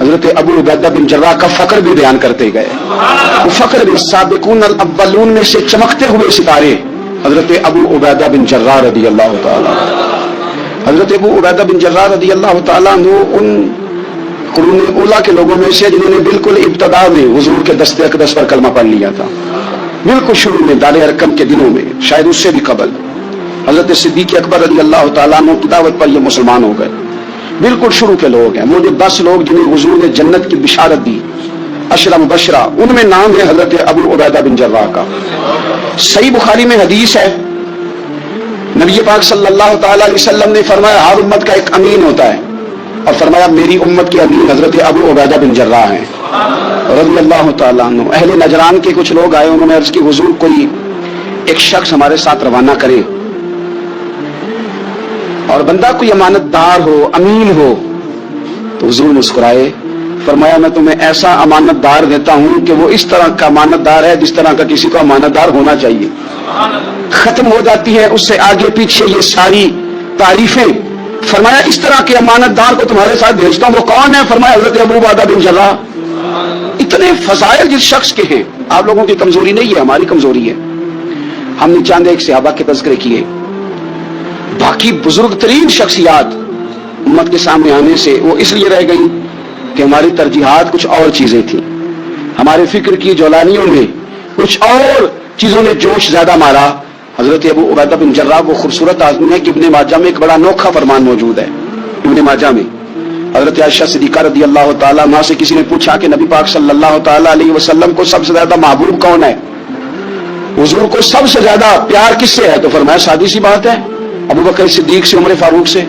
حضرت ابو عبیدہ بن جراح کا فخر بھی بیان کرتے گئے. وہ فخر بھی سابقون الاولون میں سے چمکتے ہوئے ستارے حضرت ابو عبیدہ بن جراح رضی اللہ تعالیٰ. حضرت ابو عبیدہ بن جراح رضی اللہ تعالیٰ ان قرون اولیٰ کے لوگوں میں سے جنہوں نے بالکل ابتدا میں حضور کے دست اقدس پر کلمہ پڑھ لیا تھا. بالکل شروع میں دار ارقم کے دنوں میں، شاید اس سے بھی قبل حضرت صدیق اکبر رضی اللہ تعالیٰ عنہ کی دعوت پر یہ مسلمان ہو گئے. بالکل شروع کے لوگ ہیں. وہ جو 10 لوگ جنہیں حضور نے جنت کی بشارت دی، عشرہ مبشرہ، ان میں نام ہے حضرت ابو عبیدہ بن جراح کا. صحیح بخاری میں حدیث ہے، نبی پاک صلی اللہ تعالی علیہ وسلم نے فرمایا ہر امت کا ایک امین ہوتا ہے، اور فرمایا میری امت کے امین حضرت ابو عبیدہ بن جراح ہیں رضی اللہ تعالیٰ عنہ. اہل نجران کے کچھ لوگ آئے، انہوں نے عرض کی حضور کوئی ایک شخص ہمارے ساتھ روانہ کرے، اور بندہ کوئی امانت دار ہو، امین ہو. تو حضور مسکرائے، فرمایا میں تمہیں ایسا امانت دار دیتا ہوں کہ وہ اس طرح کا امانت دار ہے جس طرح کا کسی کو امانت دار ہونا چاہیے. ختم ہو جاتی ہے اس سے آگے پیچھے یہ ساری تعریفیں. فرمایا اس طرح کے امانت دار کو تمہارے ساتھ بھیجتا ہوں. وہ کون ہے؟ فرمایا حضرت ابو عبیدہ بن جراح. اتنے فضائل جس شخص کے ہیں. آپ لوگوں کی کمزوری نہیں ہے، ہماری کمزوری ہے. ہم نے چاند ایک صحابہ کے تذکرے کیے، باقی بزرگ ترین شخصیات امت کے سامنے آنے سے وہ اس لیے رہ گئی کہ ہماری ترجیحات کچھ اور چیزیں تھیں. ہمارے فکر کی جولانیوں میں کچھ اور چیزوں نے جوش زیادہ مارا. حضرت ابو عبیدہ بن جراح وہ خوبصورت آدمی ہے کہ ابن ماجہ میں ایک بڑا انوکھا فرمان موجود ہے. ابن ماجہ میں حضرت عائشہ صدیقہ رضی اللہ تعالیٰ عنہا سے کسی نے پوچھا کہ نبی پاک صلی اللہ تعالیٰ علیہ وسلم کو سب سے زیادہ محبوب کون ہے؟ حضور کو سب سے زیادہ پیار کس سے ہے؟ تو فرمایا سادی سی بات ہے، ابو بکر صدیق سے، عمر فاروق سے.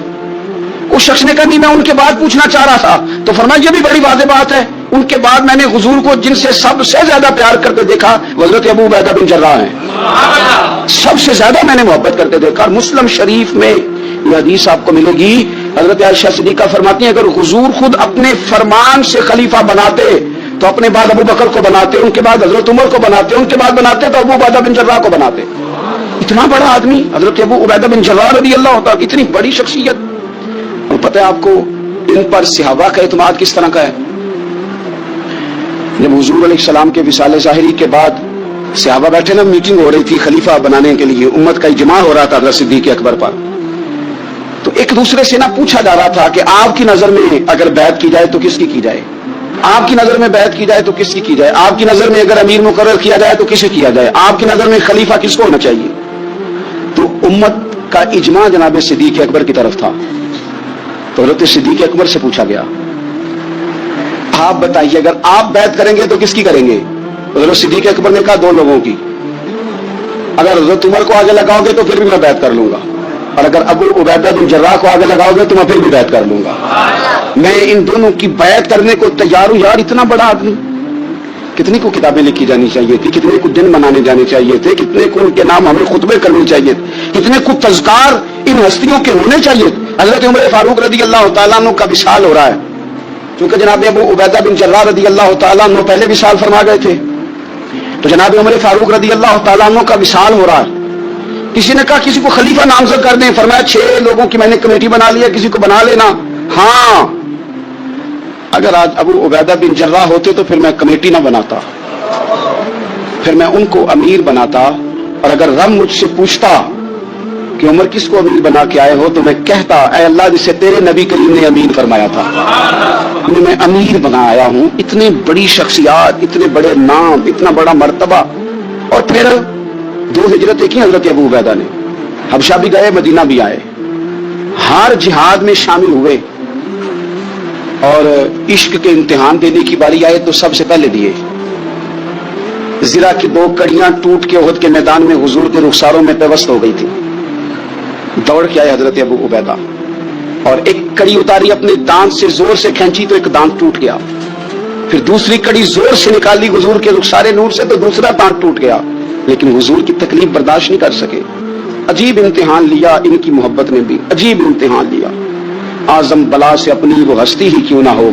اس شخص نے کہا نہیں میں ان کے بعد پوچھنا چاہ رہا تھا. تو فرمایا یہ بھی بڑی واضح بات ہے، ان کے بعد میں نے حضور کو جن سے سب سے زیادہ پیار کرتے دیکھا حضرت ابو عبیدہ بن جراح ہیں. سب سے زیادہ میں نے محبت کرتے دیکھا. مسلم شریف میں یہ حدیث آپ کو ملے گی. حضرت عائشہ صدیقہ فرماتی ہیں اگر حضور خود اپنے فرمان سے خلیفہ بناتے تو اپنے بعد ابو بکر کو بناتے، ان کے بعد حضرت عمر کو بناتے، ان کے بعد بناتے تو ابو عبیدہ بن جراح کو بناتے. اتنا بڑا آدمی حضرت ابو عبیدہ بن جراح رضی اللہ تعالیٰ، اتنی بڑی شخصیت. اور پتہ ہے آپ کو ان پر صحابہ کا اعتماد کس طرح کا ہے؟ جب حضور علیہ السلام کے وصال ظاہری کے بعد صحابہ بیٹھے نا، میٹنگ ہو رہی تھی خلیفہ بنانے کے لیے، امت کا اجماع ہو رہا تھا حضرت صدیق اکبر پر. تو ایک دوسرے سے نہ پوچھا جا رہا تھا کہ آپ کی نظر میں اگر بیعت کی جائے تو کس کی جائے؟ آپ کی نظر میں بیعت کی جائے تو کس کی جائے؟ آپ کی نظر میں اگر امیر مقرر کیا جائے تو کسے کیا جائے؟ آپ کی نظر میں خلیفہ کس کو ہونا چاہیے؟ تو امت کا اجماع جناب صدیق اکبر کی طرف تھا. تو حضرت صدیق اکبر سے پوچھا گیا آپ بتائیے اگر آپ بیعت کریں گے تو کس کی کریں گے؟ حضرت صدیق اکبر نے کہا 2 لوگوں کی. اگر حضرت عمر کو آگے لگاؤ گے تو پھر بھی میں بیعت کر لوں گا، اور اگر ابو عبیدہ بن جراح کو آگے لگاؤ گے تو میں پھر بھی بیعت کر لوں گا. میں ان دونوں کی بیعت کرنے کو تیار ہوں. یار اتنا بڑا آدمی، کتنی کو کتابیں لکھی جانی چاہیے تھی، کتنے کو دن منانے جانے چاہیے تھے، کتنے کو ان کے نام ہمیں خطبے کرنے چاہیے، کتنے کو تذکار ان ہستیوں کے ہونے چاہیے. حضرت عمر فاروق رضی اللہ تعالیٰ عنہ کا وصال ہو رہا ہے، کیونکہ جناب ابو عبیدہ بن جراح رضی اللہ تعالیٰ عنہ پہلے وصال فرما گئے تھے. تو جناب عمر فاروق رضی اللہ تعالیٰ عنہ کا وصال ہو رہا ہے. کسی نے کہا کسی کو خلیفہ نامزد کر دیں. فرمایا 6 لوگوں کی میں نے کمیٹی بنا لی ہے، کسی کو بنا لینا. ہاں اگر آج ابو عبیدہ بن جراح ہوتے تو پھر میں کمیٹی نہ بناتا، پھر میں ان کو امیر بناتا. اور اگر رب مجھ سے پوچھتا کہ عمر کس کو امیر بنا کے آئے ہو تو میں کہتا اے اللہ جسے تیرے نبی کریم نے امین فرمایا تھا انہیں میں امیر بنایا ہوں. اتنی بڑی شخصیات، اتنے بڑے نام، اتنا بڑا مرتبہ. اور پھر 2 ہجرتیں کی حضرت ابو عبیدہ نے. حبشہ بھی گئے، مدینہ بھی آئے، ہر جہاد میں شامل ہوئے. اور عشق کے امتحان دینے کی باری آئے تو سب سے پہلے دیے. زرہ کی 2 کڑیاں ٹوٹ کے احد کے میدان میں حضور کے رخساروں میں پیوست ہو گئی تھی. دوڑ کے آئے حضرت ابو عبیدہ اور ایک کڑی اتاری، اپنے دانت سے زور سے کھینچی تو ایک دانت ٹوٹ گیا. پھر دوسری کڑی زور سے نکالی حضور کے رخسارے نور سے تو دوسرا دانت ٹوٹ گیا. لیکن حضور کی تکلیف برداشت نہیں کر سکے. عجیب امتحان لیا ان کی محبت نے بھی، عجیب امتحان لیا. اعظم بلا سے اپنی وہ ہستی ہی کیوں نہ ہو،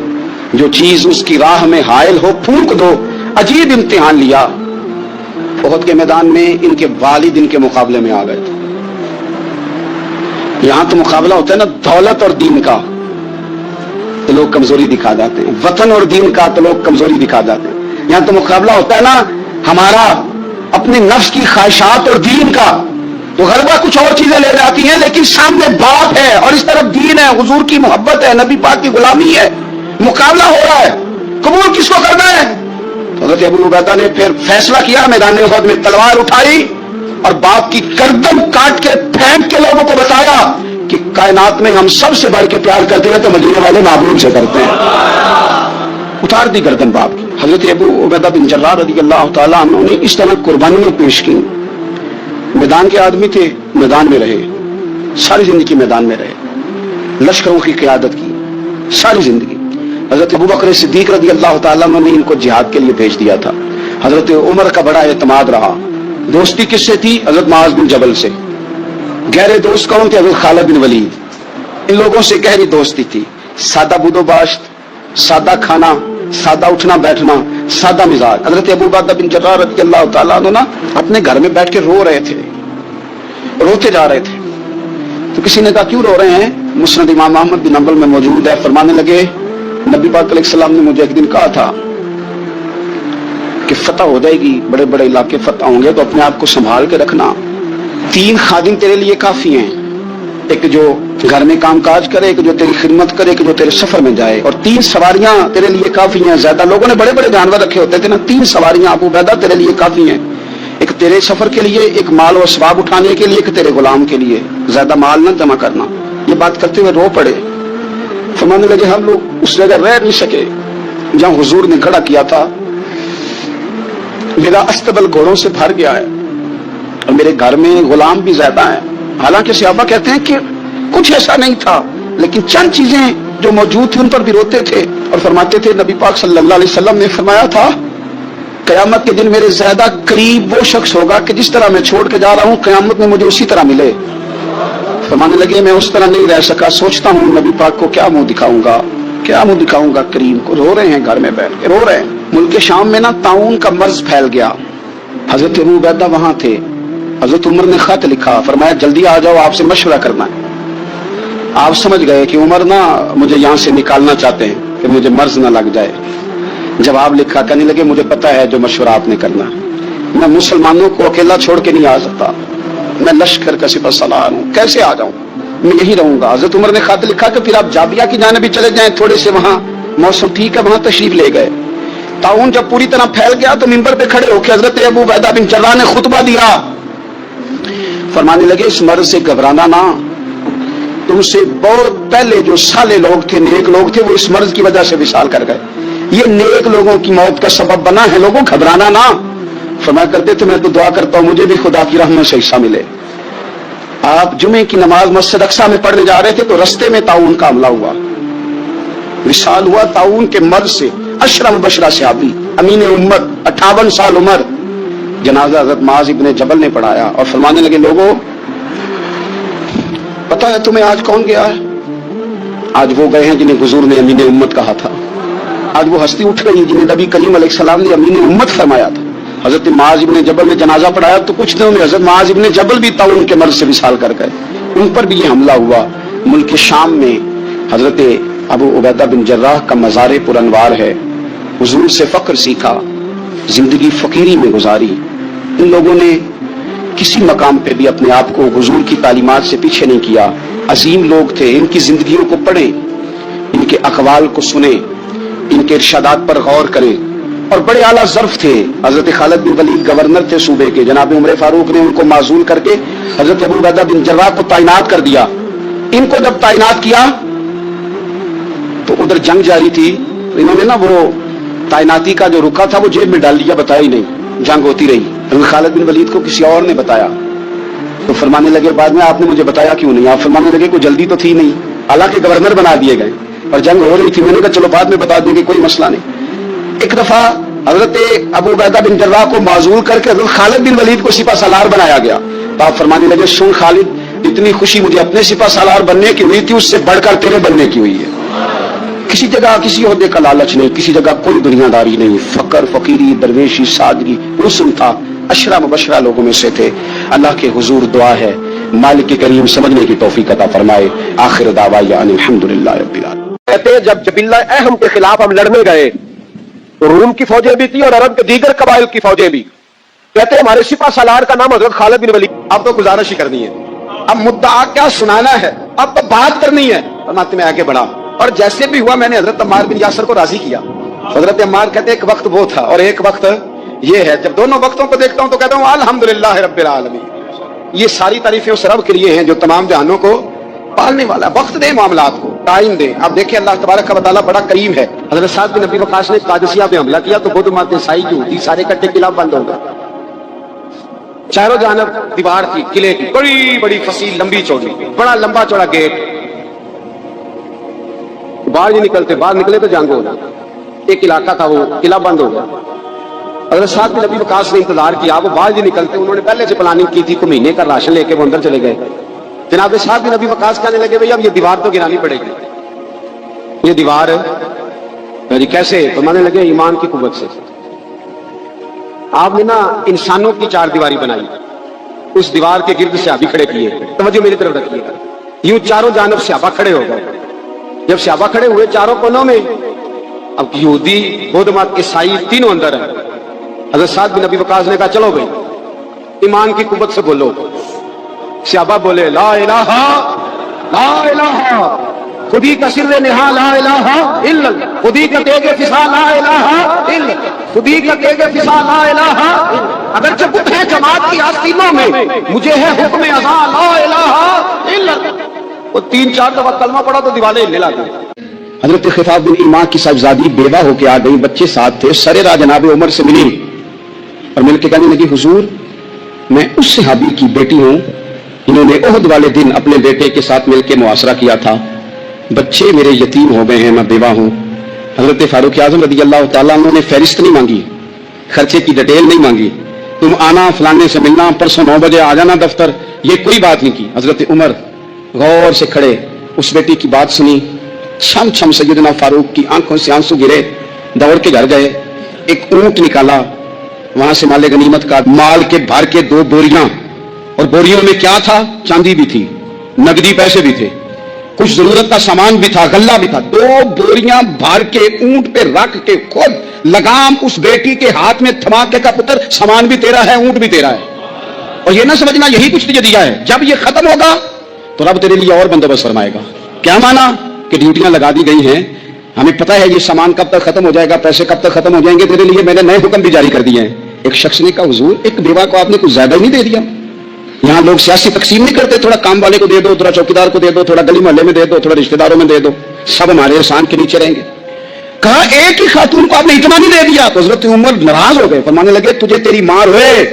جو چیز اس کی راہ میں حائل ہو پھونک دو. عجیب امتحان لیا. احد کے میدان میں ان کے والد ان کے مقابلے میں آ گئے تھے. یہاں تو مقابلہ ہوتا ہے نا دولت اور دین کا. تو لوگ کمزوری دکھا جاتے ہیں، وطن اور دین کا تو لوگ کمزوری دکھا جاتے ہیں۔ یہاں تو مقابلہ ہوتا ہے نا ہمارا اپنے نفس کی خواہشات اور دین کا، تو غلبہ کچھ اور چیزیں لے جاتی ہیں، لیکن سامنے باپ ہے اور اس طرف دین ہے، حضور کی محبت ہے، نبی پاک کی غلامی ہے، مقابلہ ہو رہا ہے، قبول کس کو کرنا ہے؟ حضرت ابو عبیدہ نے پھر فیصلہ کیا، میدان احد میں تلوار اٹھائی اور باپ کی گردن کاٹ کے پھینک کے لوگوں کو بتایا کہ کائنات میں ہم سب سے بڑھ کے پیار کرتے ہیں تو مدینے والے معبود سے کرتے ہیں۔ اتار دی گردن باپ کی۔ حضرت ابو عبیدہ بن جراح رضی اللہ تعالیٰ عنہ نے اس طرح قربانیاں پیش کی، میدان کے آدمی تھے، میدان میں رہے، ساری زندگی میدان میں رہے، لشکروں کی قیادت کی ساری زندگی۔ حضرت ابوبکر صدیق رضی اللہ تعالیٰ عنہ نے ان کو جہاد کے لیے بھیج دیا تھا۔ حضرت عمر کا بڑا اعتماد رہا۔ دوستی کس سے تھی؟ حضرت معاذ بن جبل سے۔ گہرے دوست کون تھے؟ حضرت خالد بن ولید۔ ان لوگوں سے گہری دوستی تھی، سادہ بود و باشت، سادہ کھانا، سادہ اٹھنا بیٹھنا، سادہ مزاج۔ حضرت ابو عبیدہ بن جراح رضی اللہ تعالیٰ عنہ اپنے گھر میں بیٹھ کے رو رہے تھے، روتے جا رہے تھے۔ تو کسی نے کہا کیوں رو رہے ہیں؟ مسند امام احمد بن حنبل میں موجود ہے، فرمانے لگے نبی پاک علیہ السلام نے مجھے ایک دن کہا تھا کہ فتح ہو جائے گی، بڑے بڑے علاقے فتح ہوں گے تو اپنے آپ کو سنبھال کے رکھنا، 3 خادم تیرے لیے کافی ہیں، ایک جو گھر میں کام کاج کرے، ایک جو تیری خدمت کرے، ایک جو تیرے سفر میں جائے، اور 3 سواریاں تیرے لیے کافی ہیں۔ زیادہ لوگوں نے بڑے بڑے جانور رکھے ہوتے تھے نا، 3 سواریاں ابو عبیدہ تیرے لیے کافی ہیں، ایک تیرے سفر کے لیے، ایک مال و اسباب اٹھانے کے لیے، ایک تیرے غلام کے لیے، زیادہ مال نہ جمع کرنا۔ یہ بات کرتے ہوئے رو پڑے، فرمانے لگے ہم لوگ اس جگہ رہ نہیں سکے جہاں حضور نے کھڑا کیا تھا، میرا استبل گھوڑوں سے بھر گیا ہے اور میرے گھر میں غلام بھی زیادہ ہیں۔ حالانکہ صحابہ کہتے ہیں کہ کچھ ایسا نہیں تھا، لیکن چند چیزیں جو موجود تھیں ان پر بھی روتے تھے اور فرماتے تھے نبی پاک صلی اللہ علیہ وسلم نے فرمایا تھا قیامت کے دن میرے زیادہ قریب وہ شخص ہوگا کہ جس طرح میں چھوڑ کے جا رہا ہوں قیامت میں مجھے اسی طرح ملے۔ فرمانے لگے میں اس طرح نہیں رہ سکا، سوچتا ہوں نبی پاک کو کیا منہ دکھاؤں گا، کیا منہ دکھاؤں گا کریم کو۔ رو رہے ہیں گھر میں بیٹھ کے، رو رہے ہیں۔ ملک شام میں نا طاعون کا مرض پھیل گیا، حضرت ابو عبیدہ وہاں تھے، حضرت عمر نے خط لکھا، فرمایا جلدی آ جاؤ، آپ سے مشورہ کرنا ہے۔ آپ سمجھ گئے کہ عمر نا مجھے یہاں سے نکالنا چاہتے ہیں کہ مجھے مرض نہ لگ جائے۔ جواب لکھا، کہنے لگے مجھے پتا ہے جو مشورہ آپ نے کرنا، میں مسلمانوں کو اکیلا چھوڑ کے نہیں آ سکتا، میں لشکر کا سپہ سالار ہوں، کیسے آ جاؤں، میں یہی رہوں گا۔ حضرت عمر نے خط لکھا کہ پھر آپ جابیہ کی جانب بھی چلے جائیں، تھوڑے سے وہاں موسم ٹھیک ہے، وہاں تشریف لے گئے۔ طاعون جب پوری طرح پھیل گیا تو منبر پہ کھڑے ہو کے حضرت ابو عبیدہ بن جراح نے خطبہ دیا، فرمانے لگے اس مرض سے گھبرانا نہ، تم سے بہت پہلے جو صالح لوگ تھے، نیک لوگ تھے، وہ اس مرض کی وجہ سے وصال کر گئے، یہ نیک لوگوں کی موت کا سبب بنا ہے، لوگوں گھبرانا نہ۔ فرمایا کرتے تھے میں تو دعا کرتا ہوں مجھے بھی خدا کی رحمت سے حصہ ملے۔ آپ جمعے کی نماز مسجد اقصی میں پڑھنے جا رہے تھے تو رستے میں طاعون کا حملہ ہوا، وصال ہوا طاعون کے مرض سے۔ اشرف بشرا صحابی، امین امت، 58 سال عمر، جنازہ حضرت معاذ ابن جبل نے پڑھایا اور فرمانے لگے لوگوں پتہ ہے تمہیں آج کون گیا ہے؟ آج وہ گئے ہیں جنہیں حضور نے امین امت کہا تھا، آج وہ ہستی اٹھ گئی جنہیں نبی کریم علیہ السلام نے امین امت فرمایا تھا۔ حضرت معاذ ابن جبل نے جنازہ پڑھایا تو کچھ دنوں میں حضرت معاذ ابن جبل بھی طاعون کے مرض سے وصال کر گئے، ان پر بھی یہ حملہ ہوا۔ ملک شام میں حضرت ابو عبیدہ بن جراح کا مزار پر انوار ہے، حضور سے فقر سیکھا، زندگی فقیری میں گزاری۔ ان لوگوں نے کسی مقام پہ بھی اپنے آپ کو حضور کی تعلیمات سے پیچھے نہیں کیا، عظیم لوگ تھے، ان کی زندگیوں کو پڑھیں، ان کے اقوال کو سنیں، ان کے ارشادات پر غور کریں، اور بڑے اعلیٰ ظرف تھے۔ حضرت خالد بن ولید گورنر تھے صوبے کے، جناب عمر فاروق نے ان کو معزول کر کے حضرت ابو عبیدہ بن جراح کو تعینات کر دیا۔ ان کو جب تعینات کیا تو ادھر جنگ جاری تھی، انہوں نے نا وہ تعیناتی کا جو رکا تھا وہ جیب میں ڈال دیا، بتایا ہی نہیں، جنگ ہوتی رہی۔ خالد بن ولید کو کسی اور نے بتایا تو فرمانے لگے بعد میں آپ نے مجھے بتایا کیوں نہیں؟ آپ فرمانے لگے کوئی جلدی تو تھی نہیں، حالانکہ گورنر بنا دیے گئے اور جنگ ہو رہی تھی، میں نے کہا چلو بعد میں بتا دیں گے، کوئی مسئلہ نہیں۔ ایک دفعہ حضرت ابو عبیدہ بن جراح کو معزول کر کے حضرت خالد بن ولید کو سپہ سالار بنایا گیا، تو آپ فرمانے لگے سن خالد، اتنی خوشی مجھے اپنے سپہ سالار بننے کی ہوئی تھی اس سے بڑھ کر تیرے بننے کی ہوئی ہے۔ کسی جگہ کسی عہدے کا لالچ نہیں، کسی جگہ کوئی دنیا داری نہیں، فقر، فقیری، درویشی، سادگی، حسن تھا، اشرا مبشرہ لوگوں میں سے تھے۔ اللہ کے حضور دعا ہے مالک کریم سمجھنے کی توفیق عطا فرمائے۔ آخر دعوانا الحمدللہ رب العالمین۔ کہتے ہیں جب جبلہ اہم کے خلاف ہم لڑنے گئے تو روم کی فوجیں بھی تھی اور عرب کے دیگر قبائل کی فوجیں بھی. کہتے ہیں ہمارے سپہ سالار کا نام حضرت خالد بن ولید. اب تو گزارش ہی کرنی ہے, اب مدعا کیا سنانا ہے, اب تو بات کرنی ہے. فرماتے میں آگے بڑھا اور جیسے بھی ہوا میں نے حضرت عمار بن یاسر کو راضی کیا. حضرت عمار کہتے ہیں ایک وقت وہ تھا اور ایک وقت یہ ہے. جب دونوں وقتوں کو دیکھتا ہوں تو کہتا ہوں الحمدللہ رب العالمین. یہ ساری تعریفیں اس رب کے لیے ہیں جو تمام جہانوں کو پالنے والا. وقت دے, معاملات کو ٹائم دے. اب دیکھیں اللہ تبارک و تعالیٰ بڑا کریم ہے. حضرت سعد بن ابی وقاص نے قادسیہ پہ حملہ کیا تو بدھ مت عیسائی یہودی سارے کٹے قلعہ بند ہو گئے. چاروں جانب دیوار تھی قلعے کی, بڑی بڑی فصیل, لمبی چوڑی, بڑا لمبا چوڑا گیٹ. باہر نہیں نکلتے, باہر نکلے تو جنگ ہو جاتا. ایک علاقہ تھا وہ قلعہ بند ہو گیا. حضرت سعد بن ابی وقاص نے انتظار کیا, وہ باہر نہیں نکلتے. انہوں نے پہلے سے پلاننگ کی تھی کہ مہینے کا راشن لے کے وہ اندر چلے گئے. جناب سعد بن ابی وقاص کہنے لگے بھئی اب یہ دیوار تو گرانی پڑے گی. یہ دیوار جی کیسے؟ فرمانے لگے ایمان کی قوت سے. آپ نے نا انسانوں کی چار دیواری بنائی, اس دیوار کے گرد صحابی کھڑے کیے. توجہ میری طرف رکھیے. یوں چاروں جانب صحابہ کھڑے ہو گئے. جب صحابہ کھڑے ہوئے چاروں کونوں میں, اب یہودی, بدھ مت, عیسائی تینوں اندر ہیں. حضرت سعد بن ابی وقاص نے کہا چلو بھائی ایمان کی قوت سے بولو. صحابہ بولے لا الہ لا الہ, خودی کا سر نہا لا الہ الا اللہ, خودی کا تیغ فسا لا الہ الا اللہ, خودی کا تیغ فسا لا الہ. اگرچہ بت ہے جماعت کی آستینوں میں, مجھے ہے حکم اذا لا الہ الا اللہ. وہ 3-4 دفعہ کلمہ پڑھا تو دیوالے ہلنے لگے. حضرت خفاف بن ایما کی صاحبزادی بیوہ ہو کے آ گئی, بچے ساتھ تھے. سر راہ جناب عمر سے ملی اور مل کے کہنے لگی حضور میں اس صحابی کی بیٹی ہوں انہوں نے احد والے دن اپنے بیٹے کے ساتھ مل کے معاشرہ کیا تھا. بچے میرے یتیم ہو گئے ہیں, میں بیوہ ہوں. حضرت فاروق اعظم رضی اللہ تعالیٰ عنہ نے فہرست نہیں مانگی, خرچے کی ڈیٹیل نہیں مانگی, تم آنا فلانے سے ملنا, پرسوں 9 بجے آ جانا دفتر, یہ کوئی بات نہیں کی. حضرت عمر غور سے کھڑے, اس بیٹی کی بات سنی. چھم چھم سیدنا فاروق کی آنکھوں سے آنسو گرے, دوڑ کے گھر گئے, ایک اونٹ نکالا, وہاں سے مال غنیمت کا مال کے بھر کے 2 بوریاں, اور بوریوں میں کیا تھا؟ چاندی بھی تھی, نقدی پیسے بھی تھے, کچھ ضرورت کا سامان بھی تھا, غلہ بھی تھا. 2 بوریاں بھر کے اونٹ پہ رکھ کے خود لگام اس بیٹی کے ہاتھ میں تھما کے, کا پتر سامان بھی تیرا ہے, اونٹ بھی تیرا ہے. اور یہ نہ سمجھنا یہی کچھ تجھے دیا ہے, جب یہ ختم ہوگا تو رب تیرے لیے اور بندوبست فرمائے گا. کیا مانا کہ ڈیوٹیاں لگا دی گئی ہیں, ہمیں پتہ ہے یہ سامان کب تک ختم ہو جائے گا, پیسے کب تک ختم ہو جائیں گے, تیرے لیے میں نے نئے حکم بھی جاری کر دیے ہیں. ایک شخص نے کہا حضور ایک بیوہ کو آپ نے کچھ زیادہ ہی نہیں دے دیا. یہاں لوگ سیاسی تقسیم نہیں کرتے, تھوڑا کام والے کو دے دو, تھوڑا چوکیدار کو دے دو, تھوڑا گلی محلے میں دے دو, تھوڑا رشتہ داروں میں دے دو, سب ہمارے احسان کے نیچے رہیں گے. کہا ایک ہی خاتون کو آپ نے اتنا نہیں دے دیا. تو حضرت عمر ناراض ہو گئے, فرمانے لگے تجھے تیری ماں روئے,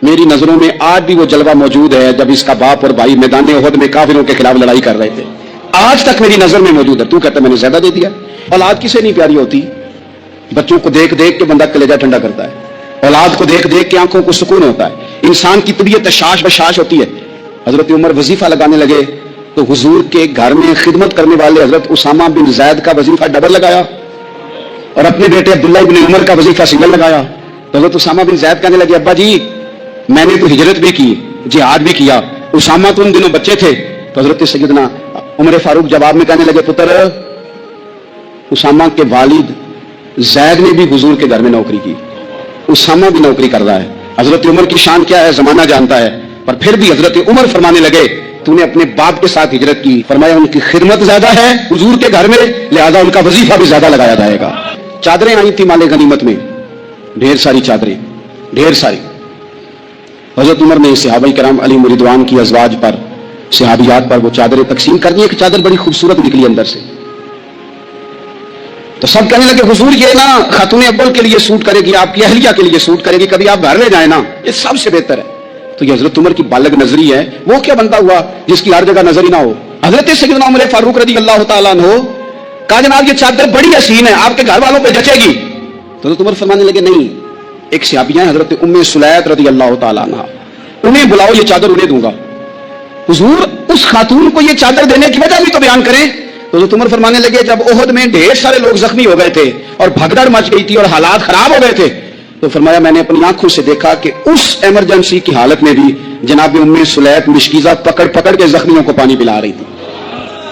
میری نظروں میں آج بھی وہ جلوہ موجود ہے جب اس کا باپ اور بھائی میدان احد میں کافروں کے خلاف لڑائی کر رہے تھے, آج تک میری نظر میں موجود ہے. تو کہتا میں نے زیادہ دے دیا. اولاد کسے نہیں پیاری ہوتی؟ بچوں کو دیکھ دیکھ کے بندہ کلیجہ ٹھنڈا کرتا ہے, اولاد کو دیکھ دیکھ کے آنکھوں کو سکون ہوتا ہے, انسان کی طبیعت شاش بشاش ہوتی ہے. حضرت عمر وظیفہ لگانے لگے تو حضور کے گھر میں خدمت کرنے والے حضرت اسامہ بن زید کا وظیفہ ڈبل لگایا اور اپنے بیٹے عبداللہ بن عمر کا وظیفہ سنگل لگایا. تو حضرت اسامہ بن زید کہنے لگے ابا جی میں نے تو ہجرت بھی کی, جہاد بھی کیا, اسامہ تو ان دنوں بچے تھے. تو حضرت سیدنا عمر فاروق جواب میں کہنے لگے پتر اسامہ کے والد زید نے بھی حضور کے گھر میں نوکری کی, اسامہ بھی نوکری کر رہا ہے. حضرت عمر کی شان کیا ہے زمانہ جانتا ہے, پر پھر بھی حضرت عمر فرمانے لگے تو نے اپنے باپ کے ساتھ ہجرت کی, فرمایا ان کی خدمت زیادہ ہے حضور کے گھر میں, لہذا ان کا وظیفہ بھی زیادہ لگایا جائے گا. چادریں آئی تھی مال غنیمت میں, ڈھیر ساری چادریں, ڈھیر ساری. حضرت عمر نے صحابہ کرام علی رضوان کی ازواج پر, صحابیات پر وہ چادریں تقسیم کر دی. ایک چادر بڑی خوبصورت نکلی اندر سے, تو سب کہنے لگے حضور یہ نا خاتون اول کے لیے سوٹ کرے گی, آپ کی اہلیہ کے لیے سوٹ کرے گی, کبھی آپ گھر لے جائیں نا, یہ سب سے بہتر ہے. تو یہ حضرت عمر کی بالغ نظری ہے, وہ کیا بنتا ہوا جس کی ہر جگہ نظر ہی نہ ہو. حضرت سیدنا عمر فاروق رضی اللہ تعالیٰ عنہ کہا جناب یہ چادر بڑی حسین ہے, آپ کے گھر والوں پہ جچے گی. تو حضرت عمر فرمانے لگے نہیں, ایک صحابیہ ہیں حضرت ام سلیت رضی اللہ تعالیٰ عنہ, انہیں بلاؤ یہ چادر انہیں دوں گا. حضور اس خاتون کو یہ چادر دینے کی وجہ بھی تو بیان کریں. تو حضرت عمر فرمانے لگے جب احد میں ڈھیر سارے لوگ زخمی ہو گئے تھے اور بھگدڑ مچ گئی تھی اور حالات خراب ہو گئے تھے, تو فرمایا میں نے اپنی آنکھوں سے دیکھا کہ اس ایمرجنسی کی حالت میں بھی جناب ام سلیت مشکیزہ پکڑ پکڑ کے زخمیوں کو پانی پلا رہی تھی.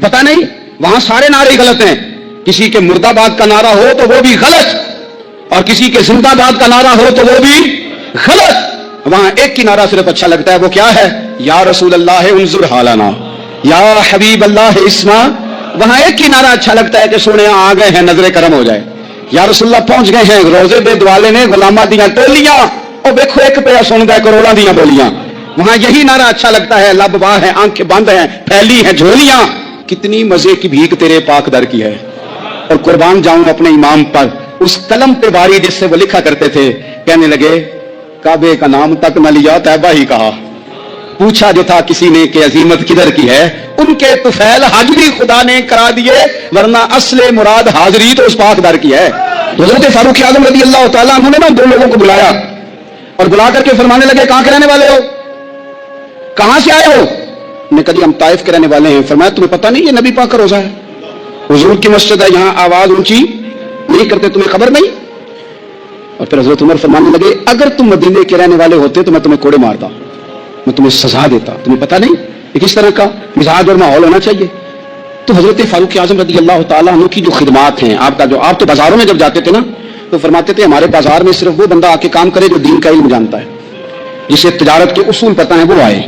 پتہ نہیں وہاں سارے نعرے غلط ہیں. کسی کے مرد آباد کا نعرہ ہو تو وہ بھی غلط اور کسی کے زندہ باد کا نعرہ ہو تو وہ بھی غلط. وہاں ایک ہی نعرہ صرف اچھا لگتا ہے, وہ کیا ہے؟ یا رسول اللہ انظر حالنا, یا حبیب اللہ اسما. وہاں ایک ہی نعرہ اچھا لگتا ہے کہ سونے آ گئے ہیں, نظر کرم ہو جائے. یا رسول اللہ پہنچ گئے ہیں, روزے بے دوالے نے غلامہ دیاں ٹولیاں, اور دیکھو ایک پہ سن گئے کروڑا دیاں بولیاں. وہاں یہی نعرہ اچھا لگتا ہے, لب واہ ہے, آنکھیں بند ہیں, پھیلی ہیں جھولیاں. کتنی مزے کی بھیک تیرے پاک در کی ہے. اور قربان جاؤں اپنے امام پر, اس قلم پہ باری جس سے وہ لکھا کرتے تھے. کہنے لگے کعبے کا نام تک نہ لیا, طیبہ ہی کہا. پوچھا جو تھا کسی نے کہ عظیمت کدھر کی ہے, ان کے طفیل حاضری خدا نے کرا دیے, ورنہ اصل مراد حاضری تو اس پاک در کی ہے. حضرت فاروق اعظم رضی اللہ تعالیٰ عنہ نے نا دو لوگوں کو بلایا اور بلا کر کے فرمانے لگے کہاں کے رہنے والے ہو, کہاں سے آئے ہو؟ نے کہا ہم طائف کے رہنے والے ہیں. فرمایا تمہیں پتہ نہیں یہ نبی پاک کا روزہ ہے, حضور کی مسجد ہے, یہاں آواز اونچی نہیں کرتے, تمہیں خبر نہیں؟ اور پھر حضرت عمر فرمانے لگے اگر تم مدینے کے رہنے والے ہوتے تو میں تمہیں کوڑے مارتا, میں تمہیں سزا دیتا. تمہیں پتہ نہیں یہ کس طرح کا مزاج اور ماحول ہونا چاہیے. تو حضرت فاروق اعظم رضی اللہ تعالیٰ عنہ کی جو خدمات ہیں, آپ تو بازاروں میں جب جاتے تھے نا تو فرماتے تھے ہمارے بازار میں صرف وہ بندہ آ کے کام کرے جو دین کا علم جانتا ہے, جسے تجارت کے اصول پتہ ہیں, وہ آئے.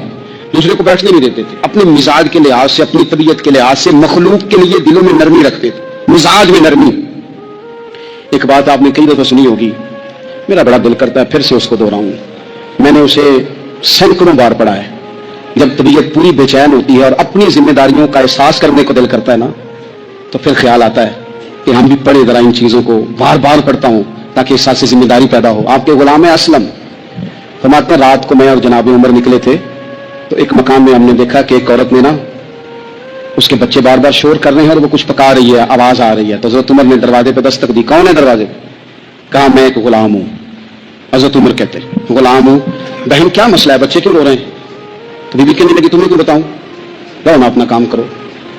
دوسرے کو بیٹھنے نہیں دیتے تھے. اپنے مزاج کے لحاظ سے, اپنی طبیعت کے لحاظ سے مخلوق کے لیے دلوں میں نرمی رکھتے تھے, مزاج میں نرمی. ایک بات آپ نے کئی دفعہ سنی ہوگی, میرا بڑا دل کرتا ہے پھر سے اس کو دہراؤں. میں نے اسے سینکڑوں بار پڑھا ہے. جب طبیعت پوری بے چین ہوتی ہے اور اپنی ذمہ داریوں کا احساس کرنے کو دل کرتا ہے نا, تو پھر خیال آتا ہے کہ ہم بھی پڑھے ذرا ان چیزوں کو. بار بار پڑھتا ہوں تاکہ احساس ذمہ داری پیدا ہو. آپ کے غلام اسلم فرماتے ہیں رات کو میں اور جناب عمر نکلے تھے تو ایک مقام میں ہم نے دیکھا کہ ایک عورت نے نا, اس کے بچے بار بار شور کر رہے ہیں اور وہ کچھ پکا رہی ہے, آواز آ رہی ہے. تو حضرت عمر نے دروازے پہ دستک دی. کون ہے دروازے پہ؟ کہا میں ایک غلام ہوں. حضرت عمر کہتے غلام ہوں, بہن کیا مسئلہ ہے, بچے کیوں رو رہے ہیں؟ تو بی بی کہنے لگی تمہیں کیوں بتاؤں, رہو نا اپنا کام کرو.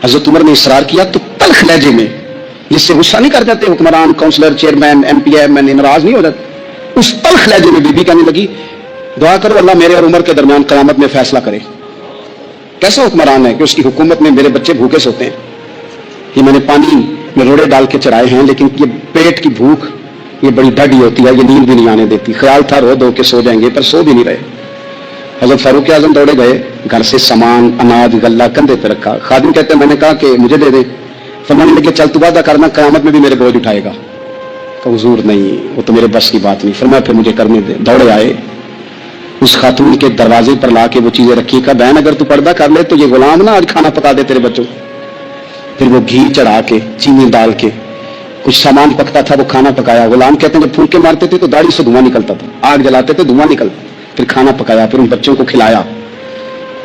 حضرت عمر نے اصرار کیا تو تلخ لہجے میں, جس سے غصہ نہیں کر جاتے حکمران, councillor, chairman, M P, M N ناراض نہیں ہو جاتے, اس تلخ لہجے میں بی بی کہنے لگی دعا کرو اللہ میرے اور عمر کے درمیان قیامت میں فیصلہ کرے. کیسا حکمران ہے کہ اس کی حکومت میں میرے بچے بھوکے سوتے ہیں, یہ میں نے پانی میں روڑے ڈال کے چرائے ہیں, لیکن یہ پیٹ کی بھوک یہ بڑی ڈاڈی ہوتی ہے, یہ نیند بھی نہیں آنے دیتی. خیال تھا رو دو کے سو جائیں گے, پر سو بھی نہیں رہے. حضرت فاروق اعظم دوڑے گئے, گھر سے سامان, اناج, غلہ کندھے پہ رکھا. خادم کہتے ہیں میں نے کہا کہ مجھے دے دے. فرمانے لگے چل تو وعدہ کرنا قیامت میں بھی میرے بوجھ اٹھائے گا. کہ حضور نہیں, وہ تو میرے بس کی بات نہیں. فرمایا پھر مجھے کرنے دے. دوڑے آئے, اس خاتون کے دروازے پر لا کے وہ چیزیں رکھی. کہ بہن اگر تو پردہ کر لے تو یہ غلام نا آج کھانا پکا دے تیرے بچوں. پھر وہ گھی چڑھا کے, چینی ڈال کے, کچھ سامان پکتا تھا وہ کھانا پکایا. غلام کہتے ہیں جب پھونکے مارتے تھے تو داڑھی سے دھواں نکلتا تھا, آگ جلاتے تھے دھواں نکلتا. پھر کھانا پکایا, پھر ان بچوں کو کھلایا.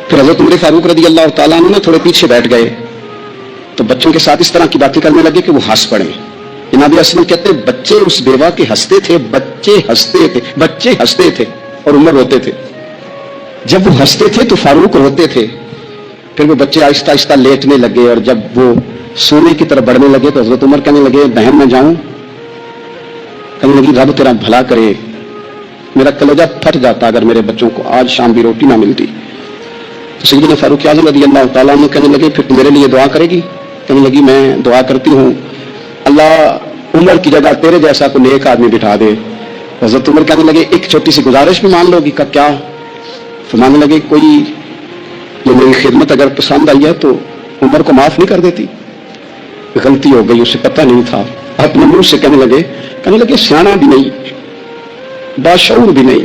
پھر حضرت عمر فاروق رضی اللہ تعالیٰ عنہ تھوڑے پیچھے بیٹھ گئے تو بچوں کے ساتھ اس طرح کی باتیں کرنے لگے کہ وہ ہنس پڑے. جناب اسلم کہتے ہیں بچے اس بیوہ کے ہنستے تھے, بچے ہنستے تھے اور عمر روتے تھے. جب وہ ہنستے تھے تو فاروق روتے تھے. پھر وہ بچے آہستہ آہستہ لیٹنے لگے اور جب وہ سونے کی طرف بڑھنے لگے تو حضرت عمر کہنے لگے بہن میں جاؤں؟ کہنے لگی رب تیرا بھلا کرے, میرا کلیجہ پھٹ جاتا اگر میرے بچوں کو آج شام بھی روٹی نہ ملتی. تو سیدنا فاروق اعظم رضی اللہ تعالیٰ عنہ کہنے لگے پھر میرے لیے دعا کرے گی؟ کہنے لگی میں دعا کرتی ہوں اللہ عمر کی جگہ تیرے جیسا کو نیک آدمی بٹھا دے. حضرت عمر کہنے لگے ایک چھوٹی سی گزارش بھی مان لو گی؟ کہ کیا؟ فرمانے لگے کوئی جو میری خدمت اگر پسند آئی ہے تو عمر کو معاف نہیں کر دیتی؟ غلطی ہو گئی, اسے پتہ نہیں تھا. اپنے منہ سے کہنے لگے سیانا بھی نہیں, باشعور بھی نہیں,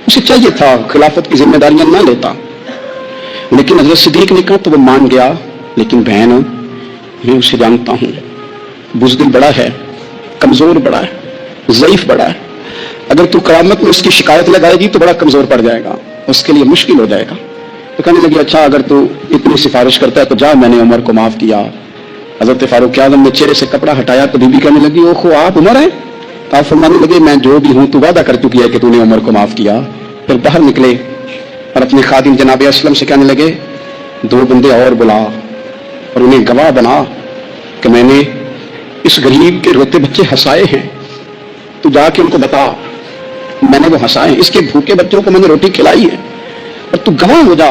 اسے چاہیے تھا خلافت کی ذمہ داریاں نہ لیتا. لیکن حضرت صدیق نے کہا تو وہ مان گیا. لیکن بہن میں اسے جانتا ہوں, بزدل بڑا ہے, کمزور بڑا ہے, ضعیف بڑا ہے. اگر تو قیامت میں اس کی شکایت لگائے گی تو بڑا کمزور پڑ جائے گا, اس کے لیے مشکل ہو جائے گا. تو کہنے لگی اچھا اگر تو اتنی سفارش کرتا ہے تو جا, میں نے عمر کو معاف کیا. حضرت فاروق اعظم نے چہرے سے کپڑا ہٹایا تو بی بی کہنے لگی اوہو آپ عمر ہیں؟ آپ فرمانے لگے میں جو بھی ہوں تو وعدہ کر چکی ہے کہ تو نے عمر کو معاف کیا. پھر باہر نکلے اور اپنے خادم جناب اسلم سے کہنے لگے 2 بندے اور بلا اور انہیں گواہ بنا کہ میں نے اس غریب کے روتے بچے ہنسائے ہیں, تو جا کے ان کو بتا میں نے وہ ہنسائے ہیں, اس کے بھوکے بچوں کو میں نے روٹی کھلائی ہے, اور تو گواہ ہو جا